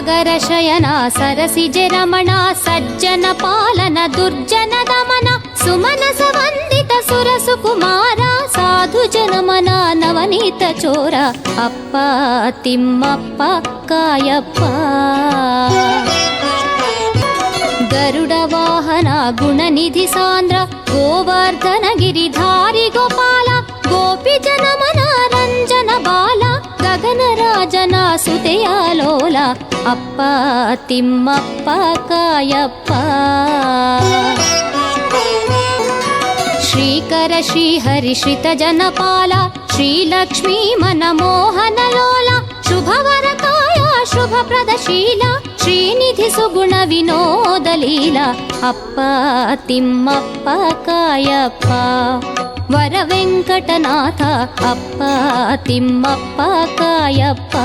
ಸಾಗರ ಶಯನ ಸರಸಿಜೆ ರಮಣ ಸಜ್ಜನ ಪಾಲನ ದುರ್ಜನ ದಮನ ಸುಮನಸ ವಂದಿತ ಸುರಸು ಕುಮಾರ ಸಾಧು ಜನಮನ ನವನೀತ ಚೋರ ಅಪ್ಪ ತಿಮ್ಮಪ್ಪ ಕಾಯಪ್ಪ. ಗರುಡ ವಾಹನ ಗುಣನಿಧಿ ಸಾಂದ್ರ ಗೋವರ್ಧನ ಗಿರಿಧಾರಿ ಗೋಪಾಲ ಗೋಪಿ ಜನಮನ ರಂಜನ ಬಾಲ ಗಗನ ರಾಜನ ಸುತೆಯ ಲೋಲ ಅಪ್ಪ ತಿಮ್ಮಪ್ಪ ಕಾಯಪ್ಪ. ಶ್ರೀಕರ ಶ್ರೀಹರಿ ಶ್ರಿತ ಜನಪಾಲ ಶ್ರೀಲಕ್ಷ್ಮೀ ಮನಮೋಹನ ಲೋಲ ಶುಭವರ ಕಾಯ ಶುಭ ಪ್ರದಶೀಲ ಶ್ರೀನಿಧಿ ಸುಗುಣ ವಿನೋದ ಲೀಲ ಅಪ್ಪ ತಿಮ್ಮಪ್ಪ ಕಾಯಪ್ಪ. ವರ ವೆಂಕಟನಾಥ ಅಪ್ಪ ತಿಮ್ಮಪ್ಪ ಕಾಯಪ್ಪ.